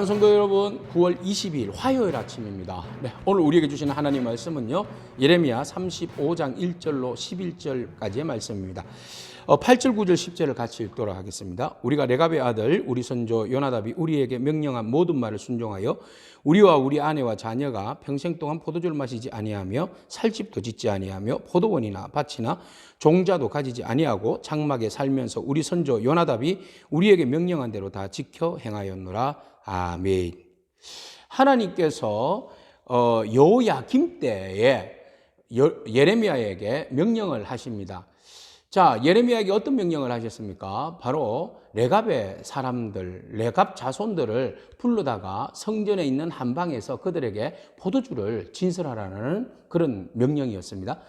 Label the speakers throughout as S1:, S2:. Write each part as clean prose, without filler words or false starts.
S1: 사랑하는 성도 여러분, 9월 22일 화요일 아침입니다. 네, 오늘 우리에게 주시는 하나님 말씀은요, 예레미야 35장 1절로 11절까지의 말씀입니다. 8절, 9절, 10절을 같이 읽도록 하겠습니다. 우리가 레갑의 아들 우리 선조 요나답이 우리에게 명령한 모든 말을 순종하여 우리와 우리 아내와 자녀가 평생 동안 포도주를 마시지 아니하며 살집도 짓지 아니하며 포도원이나 밭이나 종자도 가지지 아니하고 장막에 살면서 우리 선조 요나답이 우리에게 명령한 대로 다 지켜 행하였노라. 아멘. 하나님께서 여호야김 때에 예레미야에게 명령을 하십니다. 자, 예레미야에게 어떤 명령을 하셨습니까? 바로 레갑의 사람들, 레갑 자손들을 불러다가 성전에 있는 한 방에서 그들에게 포도주를 진설하라는 그런 명령이었습니다.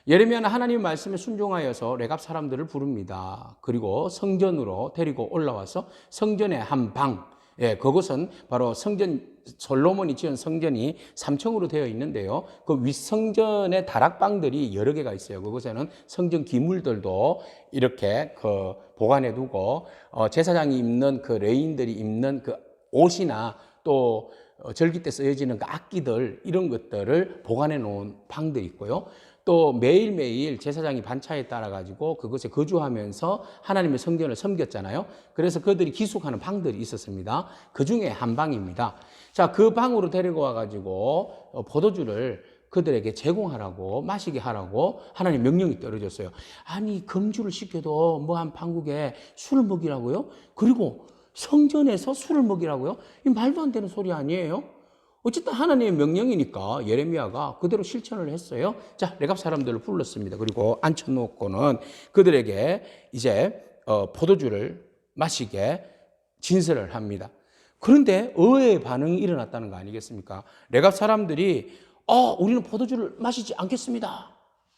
S1: 예레미야는 하나님의 말씀에 순종하여서 레갑 사람들을 부릅니다. 그리고 성전으로 데리고 올라와서 성전의 한 방, 그것은 바로 솔로몬이 지은 성전이 3층으로 되어 있는데요. 그 윗성전의 다락방들이 여러 개가 있어요. 그곳에는 성전 기물들도 이렇게 보관해 두고, 제사장이 입는 그 레인들이 입는 그 옷이나 또 절기 때 쓰여지는 그 악기들, 이런 것들을 보관해 놓은 방들이 있고요. 또 매일매일 제사장이 반차에 따라 가지고 그것에 거주하면서 하나님의 성전을 섬겼잖아요. 그래서 그들이 기숙하는 방들이 있었습니다. 그 중에 한 방입니다. 자, 그 방으로 데리고 와가지고 포도주를 그들에게 제공하라고, 마시게 하라고 하나님 명령이 떨어졌어요. 아니, 금주를 시켜도 뭐 한 판국에 술을 먹이라고요? 그리고 성전에서 술을 먹이라고요? 이 말도 안 되는 소리 아니에요? 어쨌든 하나님의 명령이니까 예레미야가 그대로 실천을 했어요. 자, 레갑 사람들을 불렀습니다. 그리고 앉혀놓고는 그들에게 이제 포도주를 마시게 진설을 합니다. 그런데 의외의 반응이 일어났다는 거 아니겠습니까? 레갑 사람들이 우리는 포도주를 마시지 않겠습니다,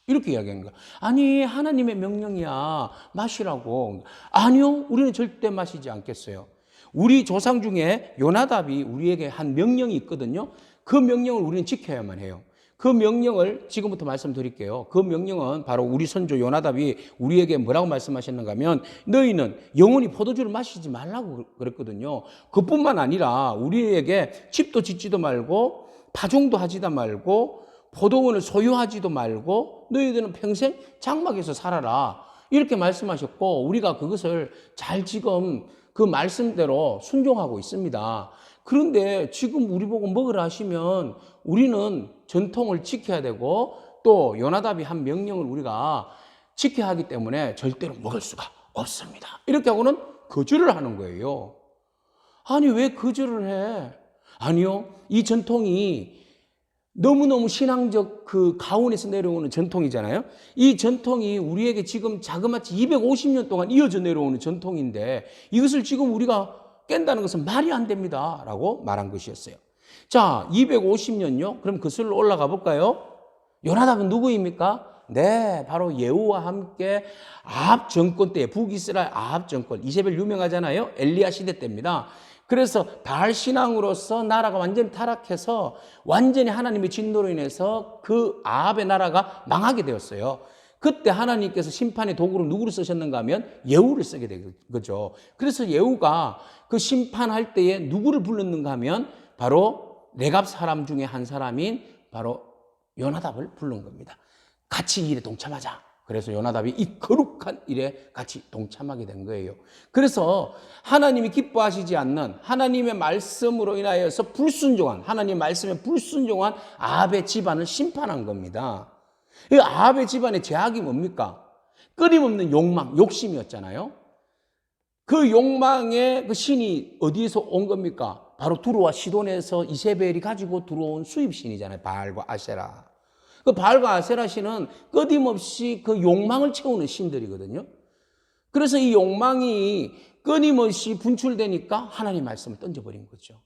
S1: 이렇게 이야기하는 거야. 아니, 하나님의 명령이야, 마시라고. 아니요, 우리는 절대 마시지 않겠어요. 우리 조상 중에 요나답이 우리에게 한 명령이 있거든요. 그 명령을 우리는 지켜야만 해요. 그 명령을 지금부터 말씀드릴게요. 그 명령은 바로 우리 선조 요나답이 우리에게 뭐라고 말씀하셨는가 하면, 너희는 영원히 포도주를 마시지 말라고 그랬거든요. 그뿐만 아니라 우리에게 집도 짓지도 말고 파종도 하지도 말고 포도원을 소유하지도 말고 너희들은 평생 장막에서 살아라, 이렇게 말씀하셨고, 우리가 그것을 잘 지금 그 말씀대로 순종하고 있습니다. 그런데 지금 우리 보고 먹으라 하시면 우리는 전통을 지켜야 되고, 또 요나답이 한 명령을 우리가 지켜야 하기 때문에 절대로 먹을 수가 없습니다, 이렇게 하고는 거절을 하는 거예요. 아니, 왜 거절을 해? 아니요, 이 전통이 너무너무 신앙적 그 가운에서 내려오는 전통이잖아요. 이 전통이 우리에게 지금 자그마치 250년 동안 이어져 내려오는 전통인데 이것을 지금 우리가 깬다는 것은 말이 안 됩니다, 라고 말한 것이었어요. 자, 250년요? 그럼 그슬로 올라가 볼까요? 요나답은 누구입니까? 네, 바로 예후와 함께 아합 정권 때, 북이스라엘 아합 정권, 이세벨 유명하잖아요. 엘리야 시대 때입니다. 그래서 바알 신앙으로서 나라가 완전히 타락해서 완전히 하나님의 진노로 인해서 그 아합의 나라가 망하게 되었어요. 그때 하나님께서 심판의 도구로 누구를 쓰셨는가 하면 예후를 쓰게 된 거죠. 그래서 예후가 그 심판할 때에 누구를 불렀는가 하면 바로 레갑 사람 중에 한 사람인 바로 요나답을 부른 겁니다. 같이 이 일에 동참하자. 그래서 요나답이 이 거룩한 일에 같이 동참하게 된 거예요. 그래서 하나님이 기뻐하시지 않는, 하나님의 말씀으로 인하여서 하나님의 말씀에 불순종한 아합의 집안을 심판한 겁니다. 이 아합의 집안의 죄악이 뭡니까? 끊임없는 욕망, 욕심이었잖아요. 그 욕망의 그 신이 어디에서 온 겁니까? 바로 두루와 시돈에서 이세벨이 가지고 들어온 수입신이잖아요. 바알과 아세라. 그 바알과 아세라 신은 끊임없이 그 욕망을 채우는 신들이거든요. 그래서 이 욕망이 끊임없이 분출되니까 하나님 말씀을 던져버린 거죠.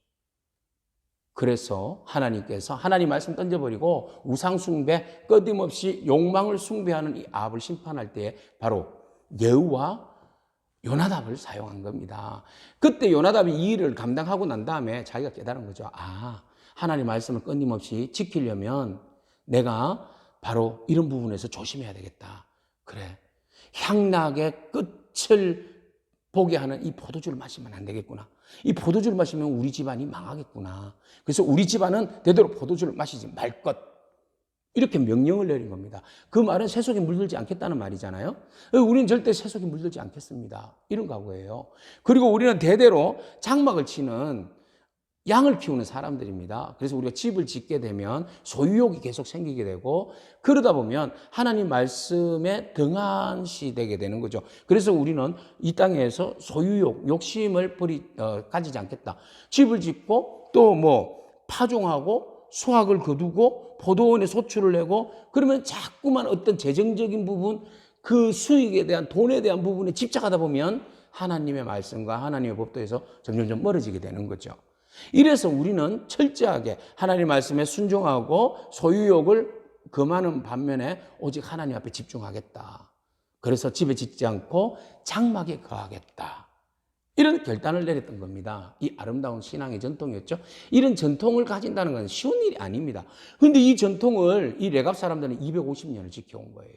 S1: 그래서 하나님께서 하나님 말씀 던져버리고 우상숭배, 끊임없이 욕망을 숭배하는 이 아합을 심판할 때에 바로 예후와 요나답을 사용한 겁니다. 그때 요나답이 이 일을 감당하고 난 다음에 자기가 깨달은 거죠. 하나님 말씀을 끊임없이 지키려면 내가 바로 이런 부분에서 조심해야 되겠다. 그래, 향락의 끝을 보게 하는 이 포도주를 마시면 안 되겠구나. 이 포도주를 마시면 우리 집안이 망하겠구나. 그래서 우리 집안은 되도록 포도주를 마시지 말 것. 이렇게 명령을 내린 겁니다. 그 말은 세속에 물들지 않겠다는 말이잖아요. 우리는 절대 세속에 물들지 않겠습니다. 이런 각오예요. 그리고 우리는 대대로 장막을 치는 양을 키우는 사람들입니다. 그래서 우리가 집을 짓게 되면 소유욕이 계속 생기게 되고 그러다 보면 하나님 말씀에 등한시되게 되는 거죠. 그래서 우리는 이 땅에서 소유욕, 욕심을 가지지 않겠다. 집을 짓고 또 뭐 파종하고 수확을 거두고 포도원에 소출을 내고 그러면 자꾸만 어떤 재정적인 부분, 그 수익에 대한 돈에 대한 부분에 집착하다 보면 하나님의 말씀과 하나님의 법도에서 점점 멀어지게 되는 거죠. 이래서 우리는 철저하게 하나님 말씀에 순종하고 소유욕을 금하는 반면에 오직 하나님 앞에 집중하겠다. 그래서 집에 짓지 않고 장막에 거하겠다. 이런 결단을 내렸던 겁니다. 이 아름다운 신앙의 전통이었죠. 이런 전통을 가진다는 건 쉬운 일이 아닙니다. 그런데 이 전통을 이 레갑 사람들은 250년을 지켜온 거예요.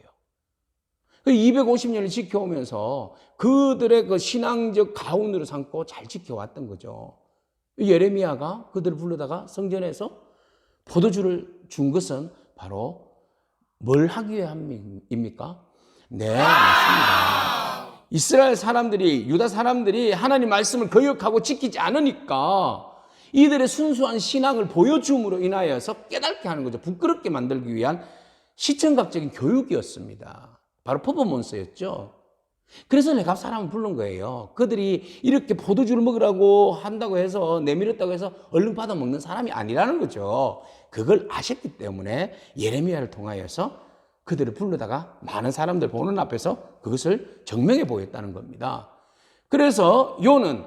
S1: 250년을 지켜오면서 그들의 그 신앙적 가훈으로 삼고 잘 지켜왔던 거죠. 예레미야가 그들을 불러다가 성전에서 포도주를 준 것은 바로 뭘 하기 위함입니까? 네, 맞습니다. 이스라엘 사람들이, 유다 사람들이 하나님 말씀을 거역하고 지키지 않으니까 이들의 순수한 신앙을 보여줌으로 인하여서 깨닫게 하는 거죠. 부끄럽게 만들기 위한 시청각적인 교육이었습니다. 바로 퍼포먼스였죠. 그래서 레갑 사람을 부른 거예요. 그들이 이렇게 포도주를 먹으라고 한다고 해서 내밀었다고 해서 얼른 받아 먹는 사람이 아니라는 거죠. 그걸 아셨기 때문에 예레미야를 통하여서 그들을 불러다가 많은 사람들 보는 앞에서 그것을 증명해 보였다는 겁니다. 그래서 요는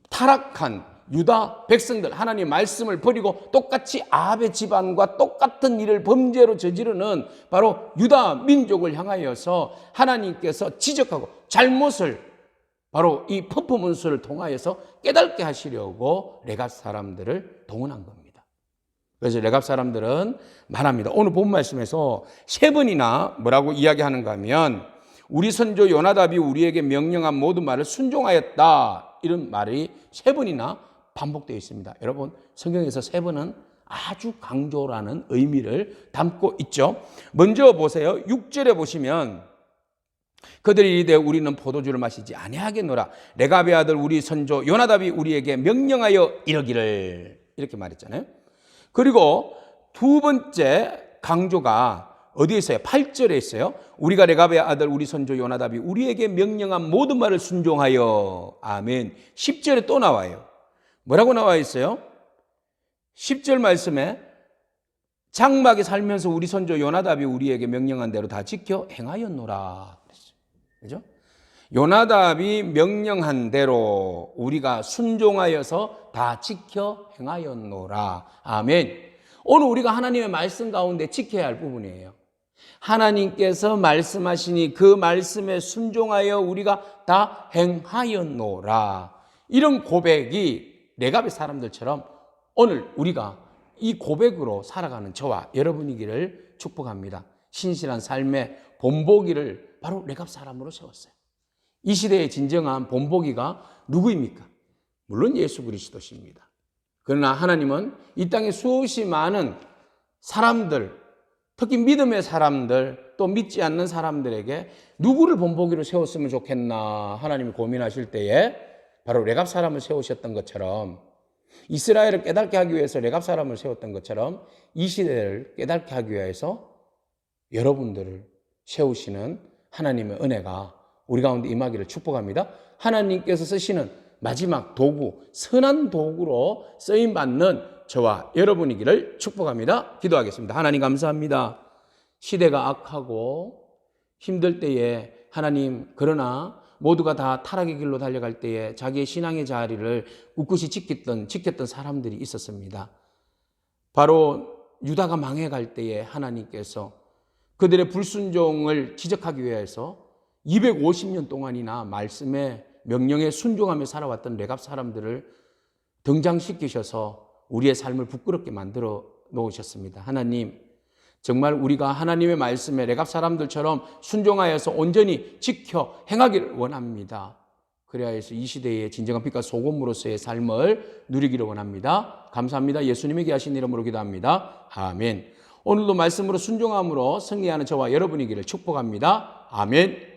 S1: 타락한 유다 백성들, 하나님의 말씀을 버리고 똑같이 아합의 집안과 똑같은 일을 범죄로 저지르는 바로 유다 민족을 향하여서 하나님께서 지적하고 잘못을 바로 이 퍼포먼스를 통하여서 깨닫게 하시려고 레갑 사람들을 동원한 겁니다. 그래서 레갑 사람들은 말합니다. 오늘 본 말씀에서 3번이나 뭐라고 이야기하는가 하면 우리 선조 요나답이 우리에게 명령한 모든 말을 순종하였다. 이런 말이 3번이나 반복되어 있습니다. 여러분, 성경에서 3번은 아주 강조라는 의미를 담고 있죠. 먼저 보세요. 6절에 보시면 그들이 이르되 우리는 포도주를 마시지 아니하겠노라. 레갑의 아들 우리 선조 요나답이 우리에게 명령하여 이러기를, 이렇게 말했잖아요. 그리고 두 번째 강조가 어디에 있어요? 8절에 있어요. 우리가 레갑의 아들 우리 선조 요나답이 우리에게 명령한 모든 말을 순종하여. 아멘. 10절에 또 나와요. 뭐라고 나와 있어요? 10절 말씀에 장막에 살면서 우리 선조 요나답이 우리에게 명령한 대로 다 지켜 행하였노라. 그죠? 요나답이 명령한 대로 우리가 순종하여서 다 지켜 행하였노라. 아멘. 오늘 우리가 하나님의 말씀 가운데 지켜야 할 부분이에요. 하나님께서 말씀하시니 그 말씀에 순종하여 우리가 다 행하였노라. 이런 고백이 레갑의 사람들처럼 오늘 우리가 이 고백으로 살아가는 저와 여러분이기를 축복합니다. 신실한 삶의 본보기를 바로 레갑 사람으로 세웠어요. 이 시대의 진정한 본보기가 누구입니까? 물론 예수 그리스도십니다. 그러나 하나님은 이 땅에 수없이 많은 사람들, 특히 믿음의 사람들, 또 믿지 않는 사람들에게 누구를 본보기로 세웠으면 좋겠나 하나님이 고민하실 때에 바로 레갑 사람을 세우셨던 것처럼, 이스라엘을 깨닫게 하기 위해서 레갑 사람을 세웠던 것처럼 이 시대를 깨닫게 하기 위해서 여러분들을 세우시는 하나님의 은혜가 우리 가운데 임하기를 축복합니다. 하나님께서 쓰시는 마지막 도구, 선한 도구로 쓰임받는 저와 여러분이기를 축복합니다. 기도하겠습니다. 하나님 감사합니다. 시대가 악하고 힘들 때에 하나님, 그러나 모두가 다 타락의 길로 달려갈 때에 자기의 신앙의 자리를 꿋꿋이 지켰던 사람들이 있었습니다. 바로 유다가 망해갈 때에 하나님께서 그들의 불순종을 지적하기 위해서 250년 동안이나 말씀의 명령에 순종하며 살아왔던 레갑 사람들을 등장시키셔서 우리의 삶을 부끄럽게 만들어 놓으셨습니다. 하나님, 정말 우리가 하나님의 말씀에 레갑 사람들처럼 순종하여서 온전히 지켜 행하기를 원합니다. 그래야 해서 이 시대의 진정한 빛과 소금으로서의 삶을 누리기를 원합니다. 감사합니다. 예수님에게 하신 이름으로 기도합니다. 아멘. 오늘도 말씀으로 순종함으로 승리하는 저와 여러분이기를 축복합니다. 아멘.